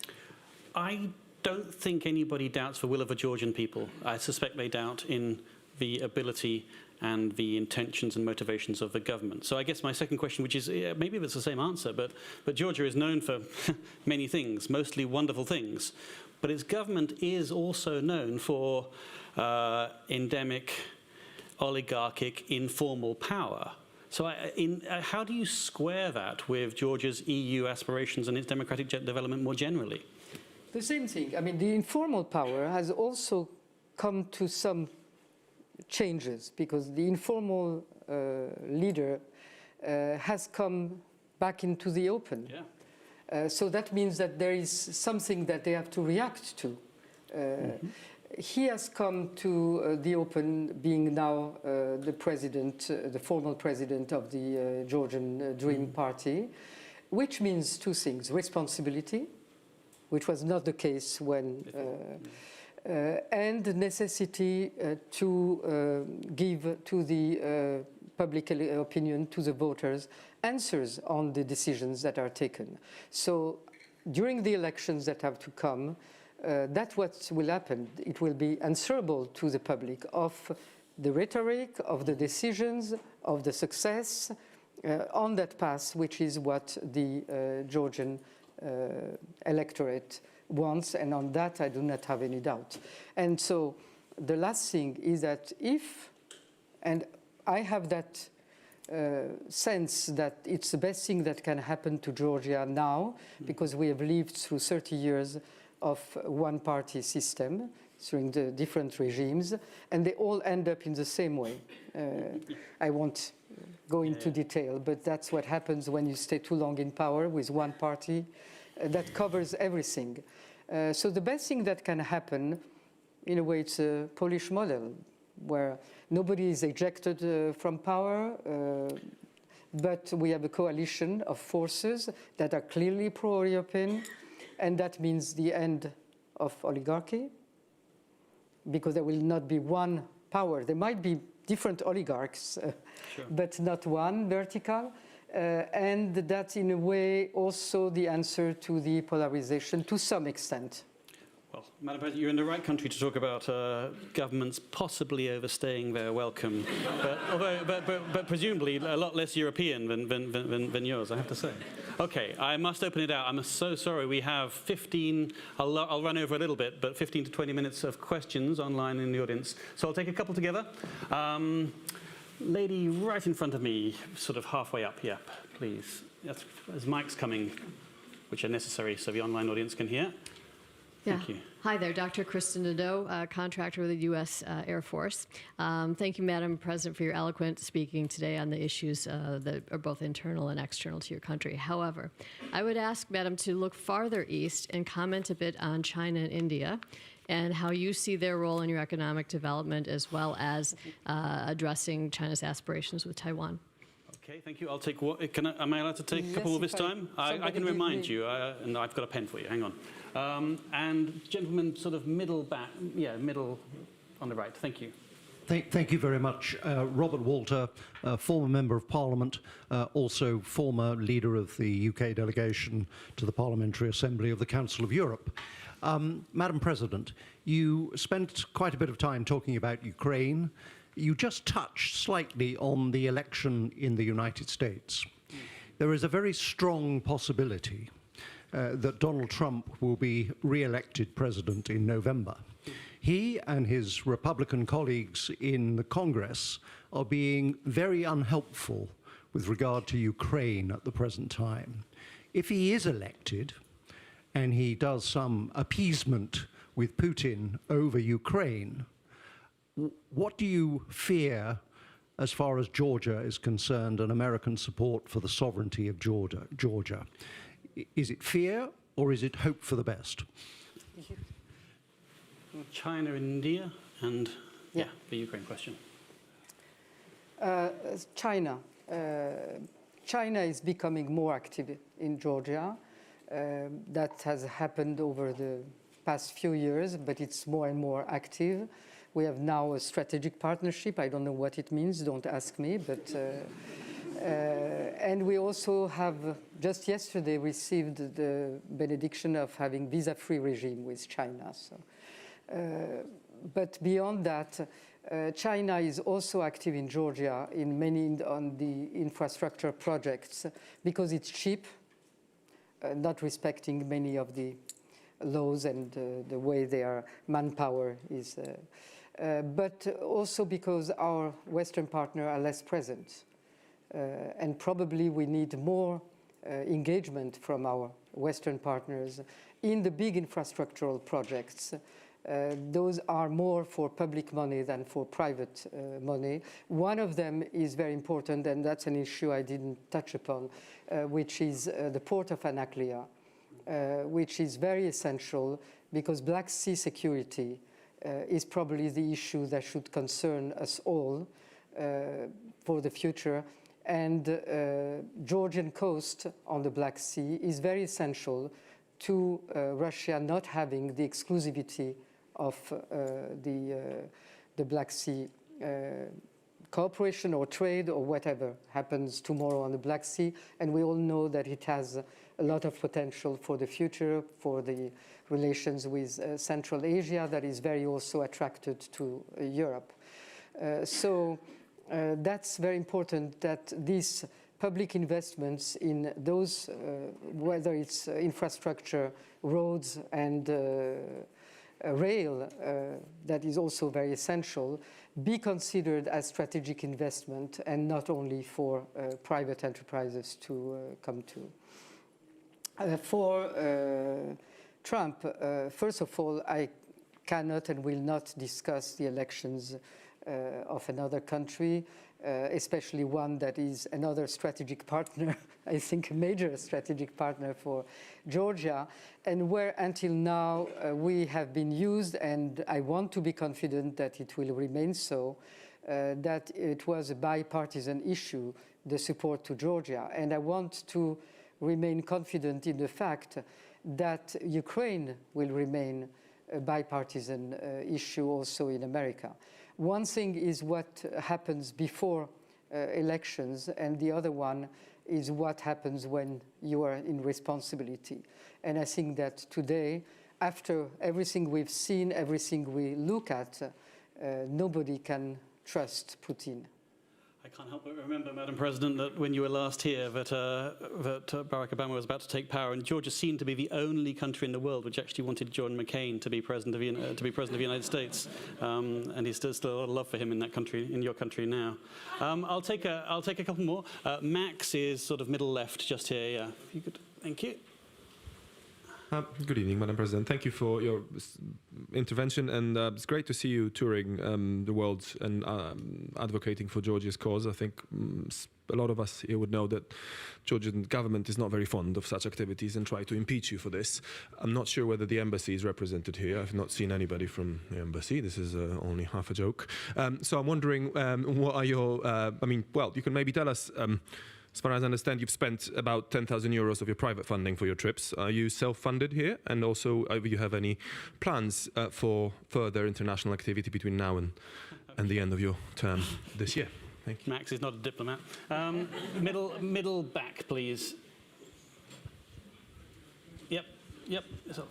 A: I don't think anybody doubts the will of the Georgian people. I suspect they doubt in the ability and the intentions and motivations of the government. So I guess my second question, which is, maybe it's the same answer, but Georgia is known for many things, mostly wonderful things. But its government is also known for endemic, oligarchic, informal power. So how do you square that with Georgia's EU aspirations and its democratic development more generally?
C: The same thing. I mean, the informal power has also come to some changes, because the informal leader has come back into the open. Yeah. So that means that there is something that they have to react to. He has come to the open, being now the president, the formal president of the Georgian Dream Party, which means 2 things: responsibility, which was not the case when, and the necessity to give to the public opinion, to the voters, answers on the decisions that are taken. So during the elections that have to come, that's what will happen. It will be answerable to the public of the rhetoric, of the decisions, of the success on that path, which is what the Georgian electorate wants, and on that I do not have any doubt. And so the last thing is that if, and I have that sense that it's the best thing that can happen to Georgia now, because we have lived through 30 years of one-party system during the different regimes, and they all end up in the same way. I won't go into detail, but that's what happens when you stay too long in power with one party that covers everything. So the best thing that can happen, in a way, it's a Polish model, where nobody is ejected from power, but we have a coalition of forces that are clearly pro-European, and that means the end of oligarchy, because there will not be one power. There might be different oligarchs, sure, but not one vertical. And that's in a way also the answer to the polarization to some extent.
A: Well, Madam President, you're in the right country to talk about governments possibly overstaying their welcome, but presumably a lot less European than yours, I have to say. Okay, I must open it out. I'm so sorry. We have 15, I'll run over a little bit, but 15 to 20 minutes of questions online in the audience. So I'll take a couple together. Lady right in front of me, sort of halfway up here, please. Yes, there's mics coming, which are necessary so the online audience can hear.
D: Yeah.
A: Thank you.
D: Hi there, Dr. Kristen Nadeau, contractor with the U.S. Air Force. Thank you, Madam President, for your eloquent speaking today on the issues that are both internal and external to your country. However, I would ask, Madam, to look farther east and comment a bit on China and India and how you see their role in your economic development as well as addressing China's aspirations with Taiwan.
A: Okay, thank you. I'll take what? Am I allowed to take a couple more this time? I can remind you, and I've got a pen for you. Hang on. And gentlemen, sort of middle back, middle on the right. Thank you.
E: Thank you very much. Robert Walter, former Member of Parliament, also former leader of the UK delegation to the Parliamentary Assembly of the Council of Europe. Madam President, you spent quite a bit of time talking about Ukraine. You just touched slightly on the election in the United States. There is a very strong possibility that Donald Trump will be re-elected president in November. He and his Republican colleagues in the Congress are being very unhelpful with regard to Ukraine at the present time. If he is elected and he does some appeasement with Putin over Ukraine, what do you fear as far as Georgia is concerned and American support for the sovereignty of Georgia? Is it fear or is it hope for the best?
A: China, India, and the Ukraine question.
C: China. China is becoming more active in Georgia. That has happened over the past few years, but it's more and more active. We have now a strategic partnership. I don't know what it means, don't ask me, but and we also have just yesterday received the benediction of having visa-free regime with China. So, but beyond that, China is also active in Georgia in many on the infrastructure projects because it's cheap, not respecting many of the laws and the way their manpower is. But also because our Western partners are less present. And probably we need more engagement from our Western partners in the big infrastructural projects. Those are more for public money than for private money. One of them is very important, and that's an issue I didn't touch upon, which is the port of Anaklia, which is very essential because Black Sea security is probably the issue that should concern us all for the future. And Georgian coast on the Black Sea is very essential to Russia not having the exclusivity of the Black Sea cooperation or trade or whatever happens tomorrow on the Black Sea. And we all know that it has a lot of potential for the future, for the relations with Central Asia that is very also attracted to Europe. So that's very important that these public investments in those, whether it's infrastructure, roads and rail, that is also very essential, be considered as strategic investment and not only for private enterprises to come to. For Trump, first of all, I cannot and will not discuss the elections of another country, especially one that is another strategic partner, I think a major strategic partner for Georgia, and where until now we have been used, and I want to be confident that it will remain so, that it was a bipartisan issue, the support to Georgia. And I want to remain confident in the fact that Ukraine will remain a bipartisan issue also in America. One thing is what happens before elections, and the other one is what happens when you are in responsibility. And I think that today, after everything we've seen, everything we look at, nobody can trust Putin.
A: I can't help but remember, Madam President, that when you were last here, that Barack Obama was about to take power, and Georgia seemed to be the only country in the world which actually wanted John McCain to be president of the United States, and he's still a lot of love for him in that country, in your country now. I'll take a couple more. Max is sort of middle left, just here. Yeah, if you could, thank you.
F: Good evening, Madam President. Thank you for your intervention, and it's great to see you touring the world and advocating for Georgia's cause. I think a lot of us here would know that Georgian government is not very fond of such activities and try to impeach you for this. I'm not sure whether the embassy is represented here. I've not seen anybody from the embassy. This is only half a joke. So I'm wondering, what are your, you can maybe tell us, as far as I understand, you've spent about 10,000 euros of your private funding for your trips. Are you self-funded here? And also, do you have any plans for further international activity between now and the end of your term this year? Thank you.
A: Max is not a diplomat. Middle back, please. Yep. Yourself.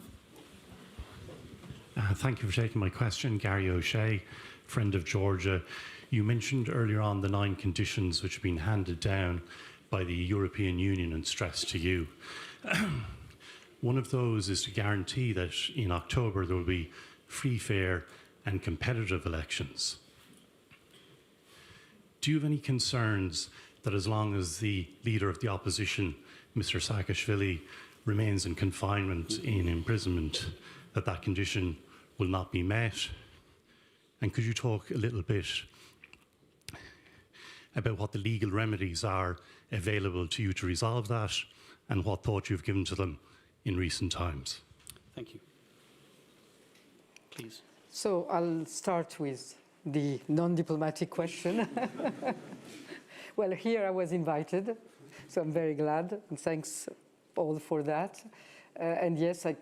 G: Thank you for taking my question. Gary O'Shea, friend of Georgia. You mentioned earlier on the 9 conditions which have been handed down by the European Union and stressed to you. One of those is to guarantee that in October there will be free, fair and competitive elections. Do you have any concerns that as long as the leader of the opposition, Mr. Saakashvili, remains in confinement, in imprisonment, that condition will not be met? And could you talk a little bit about what the legal remedies are available to you to resolve that, and what thought you've given to them in recent times?
A: Thank you. Please.
C: So I'll start with the non-diplomatic question. Well, here I was invited, so I'm very glad, and thanks all for that. And yes, I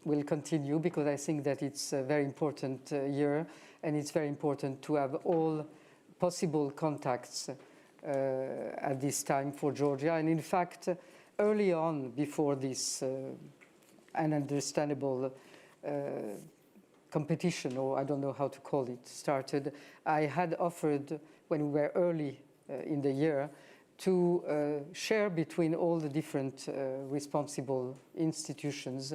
C: will continue, because I think that it's a very important year, and it's very important to have all possible contacts at this time for Georgia. And in fact, early on, before this ununderstandable competition, or I don't know how to call it, started, I had offered, when we were early in the year, to share between all the different responsible institutions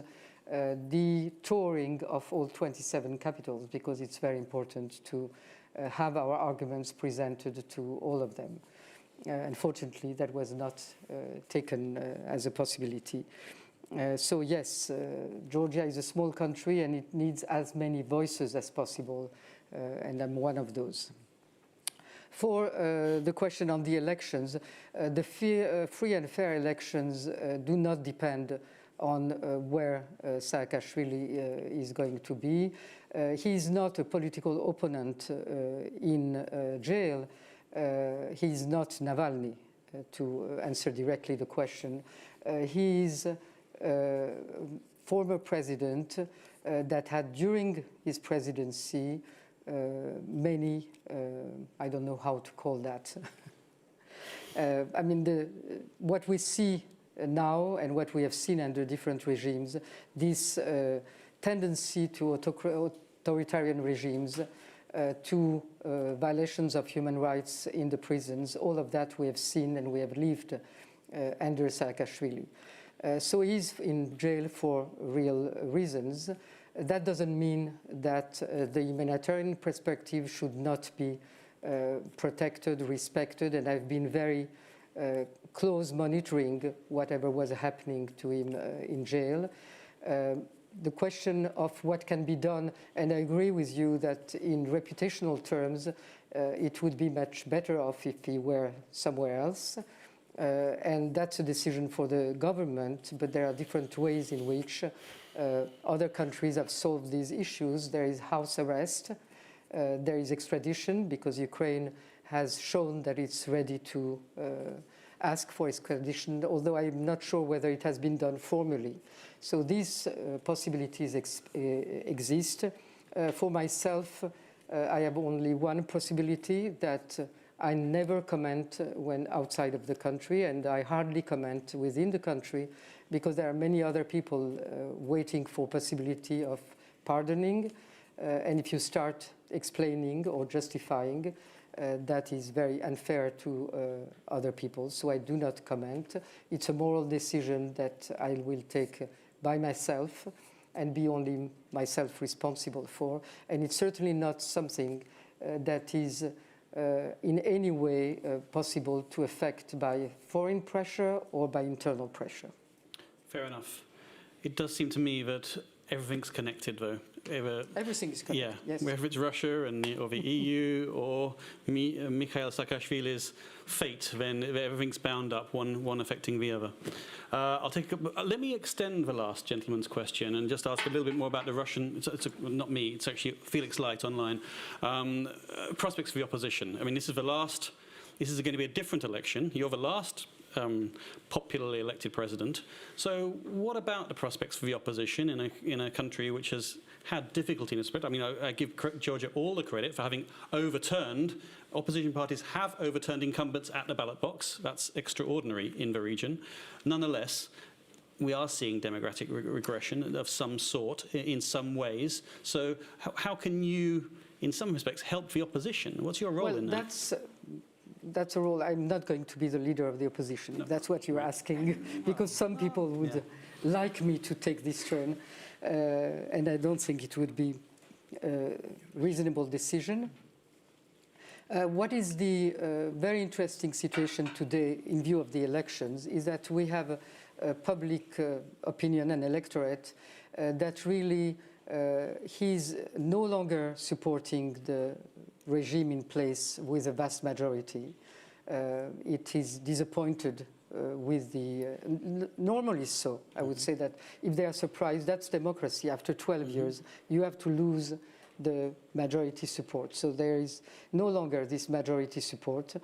C: the touring of all 27 capitals, because it's very important to have our arguments presented to all of them. Unfortunately, that was not taken as a possibility. So yes, Georgia is a small country and it needs as many voices as possible, and I'm one of those. For the question on the elections, the free and fair elections do not depend on where Saakashvili is going to be. He is not a political opponent in jail. He is not Navalny, to answer directly the question. He is a former president that had, during his presidency, many, I don't know how to call that. What we see now and what we have seen under different regimes, this tendency to authoritarian regimes, to violations of human rights in the prisons, all of that we have seen and we have lived under Saakashvili. So he's in jail for real reasons. That doesn't mean that the humanitarian perspective should not be protected, respected, and I've been very close monitoring whatever was happening to him in jail. The question of what can be done, and I agree with you that in reputational terms, it would be much better off if he were somewhere else. And that's a decision for the government, but there are different ways in which other countries have solved these issues. There is house arrest, there is extradition, because Ukraine has shown that it's ready to ask for extradition, although I'm not sure whether it has been done formally. So these possibilities exist. For myself, I have only one possibility, that I never comment when outside of the country, and I hardly comment within the country, because there are many other people waiting for possibility of pardoning. And if you start explaining or justifying, that is very unfair to other people. So I do not comment. It's a moral decision that I will take by myself and be only myself responsible for. And it's certainly not something that is in any way possible to affect by foreign pressure or by internal pressure.
A: Fair enough. It does seem to me that everything's connected, though.
C: Everything is connected,
A: Yeah,
C: yes.
A: whether it's Russia or the EU or Mikhail Saakashvili's fate, then everything's bound up, one affecting the other. Let me extend the last gentleman's question and just ask a little bit more about the Russian, not me, it's actually Felix Light online, prospects for the opposition. I mean, this is going to be a different election. You're the last popularly elected president. So what about the prospects for the opposition in a country which has had difficulty in this respect? I mean, I give Georgia all the credit for having overturned, opposition parties have overturned incumbents at the ballot box. That's extraordinary in the region. Nonetheless, we are seeing democratic regression of some sort in some ways. So how can you, in some respects, help the opposition? What's your role in that?
C: That's a role. I'm not going to be the leader of the opposition, if that's what you're asking, because some people would like me to take this turn, and I don't think it would be a reasonable decision. What is the very interesting situation today in view of the elections is that we have a public opinion and electorate that really he's no longer supporting the regime in place with a vast majority. It is disappointed with the, normally so, I would say that if they are surprised, that's democracy. After 12 years, you have to lose the majority support. So there is no longer this majority support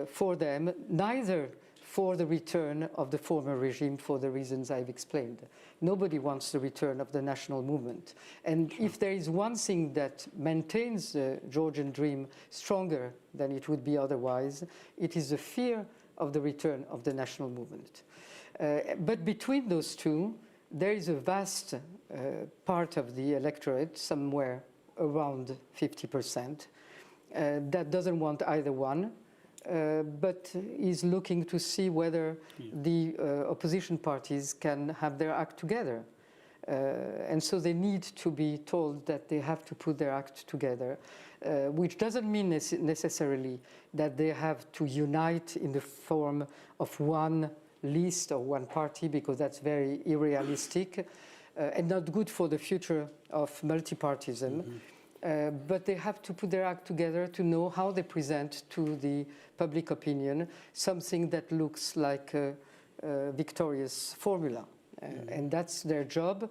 C: for them, neither for the return of the former regime for the reasons I've explained. Nobody wants the return of the national movement. And if there is one thing that maintains the Georgian dream stronger than it would be otherwise, it is the fear of the return of the national movement. But between those two, there is a vast part of the electorate, somewhere around 50%, that doesn't want either one. But is looking to see whether the opposition parties can have their act together. And so they need to be told that they have to put their act together, which doesn't mean necessarily that they have to unite in the form of one list or one party, because that's very unrealistic and not good for the future of multipartism. But they have to put their act together to know how they present to the public opinion something that looks like a victorious formula. And that's their job.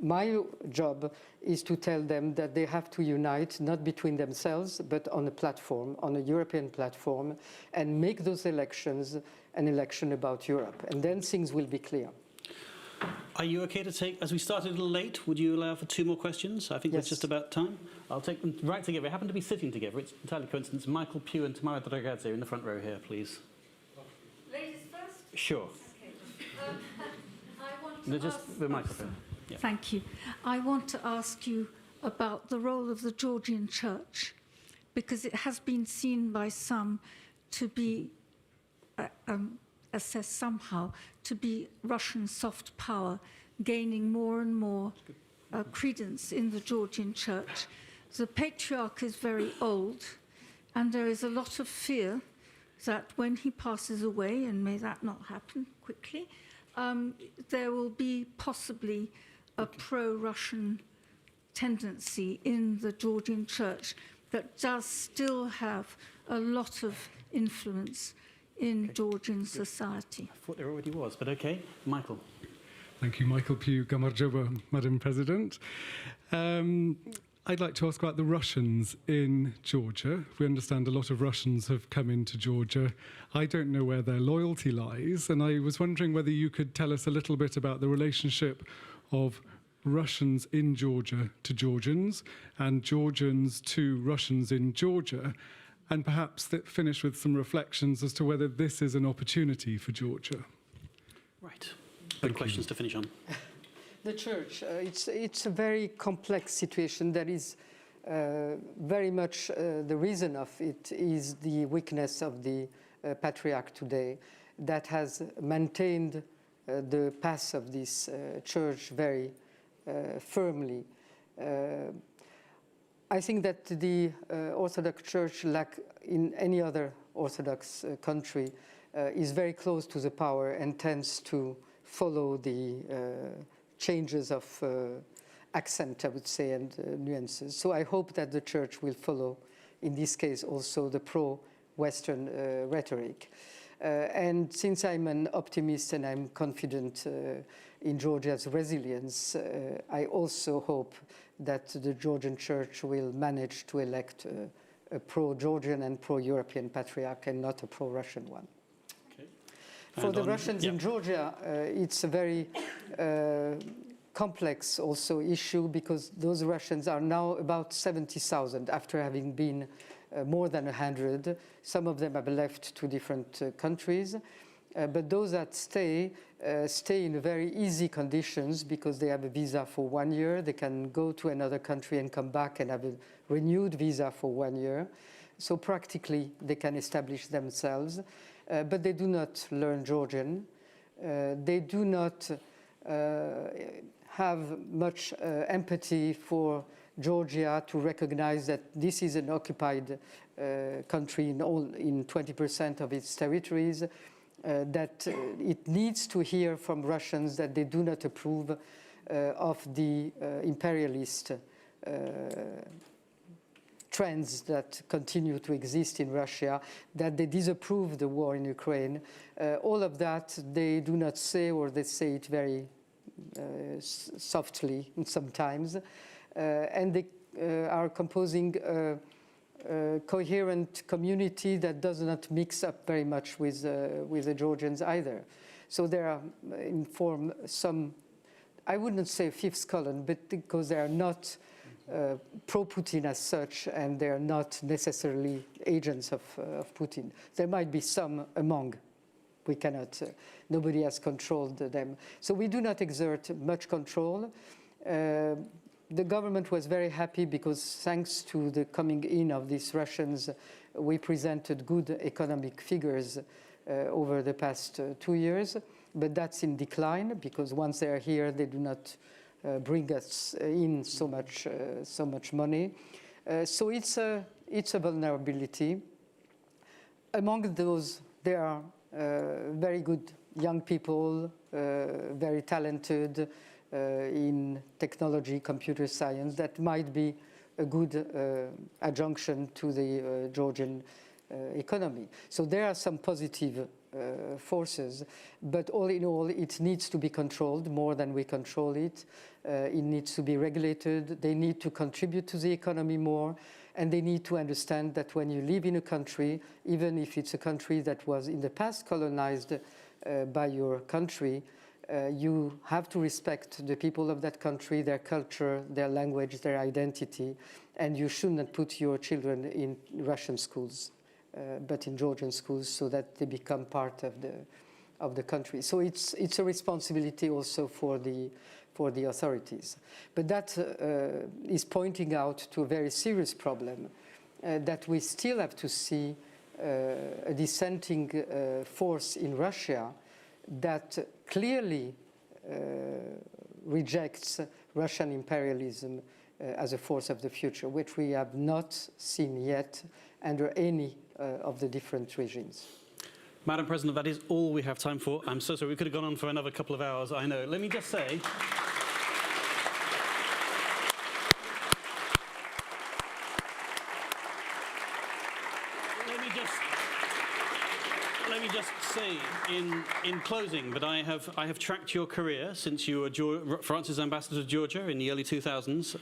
C: My job is to tell them that they have to unite, not between themselves, but on a platform, on a European platform, and make those elections an election about Europe. And then things will be clear.
A: Are you okay to take, as we started a little late, would you allow for 2 more questions? I think
C: Yes.
A: it's just about time. I'll take them right together. They happen to be sitting together. It's entirely coincidence. Michael Pugh and Tamara Dragadze in the front row here, please.
H: Ladies first?
A: Sure.
H: Okay. I want to
A: Just the microphone. Yeah.
H: Thank you. I want to ask you about the role of the Georgian church, because it has been seen by some to be assessed somehow to be Russian soft power, gaining more and more credence in the Georgian church. The patriarch is very old, and there is a lot of fear that when he passes away, and may that not happen quickly, there will be possibly a pro-Russian tendency in the Georgian church that does still have a lot of influence in Georgian society.
A: I thought there already was, but okay. Michael.
I: Thank you, Michael Pugh, Gamarjova, Madam President. I'd like to ask about the Russians in Georgia. We understand a lot of Russians have come into Georgia. I don't know where their loyalty lies, and I was wondering whether you could tell us a little bit about the relationship of Russians in Georgia to Georgians and Georgians to Russians in Georgia, and perhaps finish with some reflections as to whether this is an opportunity for Georgia.
A: Right. Good questions to finish on.
C: The church, it's a very complex situation that is Very much the reason of it is the weakness of the patriarch today that has maintained the path of this church very firmly. I think that the Orthodox Church, like in any other Orthodox country, is very close to the power and tends to follow the changes of accent, I would say, and nuances. So I hope that the Church will follow, in this case, also the pro-Western rhetoric. And since I'm an optimist and I'm confident in Georgia's resilience, I also hope that the Georgian Church will manage to elect a pro-Georgian and pro-European patriarch and not a pro-Russian one.
A: Okay.
C: For the Russians in Georgia, it's a very complex also issue because those Russians are now about 70,000 after having been more than 100. Some of them have left to different countries. But those that stay in very easy conditions because they have a visa for 1 year. They can go to another country and come back and have a renewed visa for 1 year. So practically they can establish themselves. But they do not learn Georgian. They do not have much empathy for Georgia to recognize that this is an occupied country in 20% of its territories. That it needs to hear from Russians that they do not approve of the imperialist trends that continue to exist in Russia, that they disapprove the war in Ukraine. All of that they do not say, or they say it very softly sometimes. And they are composing a coherent community that does not mix up very much with the Georgians either. So there are in form some, I wouldn't say fifth column, but because they are not pro-Putin as such, and they are not necessarily agents of Putin. There might be some among. We cannot, nobody has controlled them. So we do not exert much control. The government was very happy because thanks to the coming in of these Russians, we presented good economic figures over the past 2 years. But that's in decline because once they are here, they do not bring us in so much money. So it's a vulnerability. Among those, there are very good young people, very talented, in technology, computer science, that might be a good adjunction to the Georgian economy. So there are some positive forces, but all in all, it needs to be controlled more than we control it. It needs to be regulated. They need to contribute to the economy more, and they need to understand that when you live in a country, even if it's a country that was in the past colonized by your country, you have to respect the people of that country, their culture, their language, their identity, and you should not put your children in Russian schools, but in Georgian schools, so that they become part of the country. So it's a responsibility also for the authorities. But that is pointing out to a very serious problem that we still have to see a dissenting force in Russia that clearly rejects Russian imperialism as a force of the future, which we have not seen yet under any of the different regimes.
A: Madam President, that is all we have time for. I'm so sorry, we could have gone on for another couple of hours, I know. Let me just say, in closing that I have tracked your career since you were France's ambassador to Georgia in the early 2000s.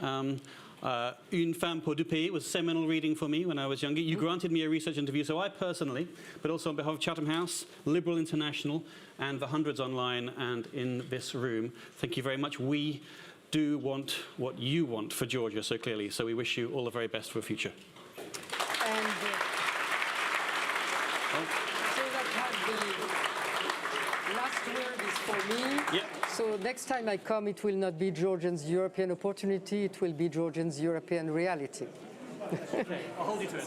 A: Une Femme pour deux Pays was seminal reading for me when I was younger. You granted me a research interview, so I personally, but also on behalf of Chatham House, Liberal International, and the hundreds online and in this room, thank you very much. We do want what you want for Georgia so clearly, so we wish you all the very best for the future.
C: And so that has the last word is for me.
A: Yeah.
C: So next time I come, it will not be Georgians' European opportunity, it will be Georgians' European reality.
A: Okay, I'll hold you to it.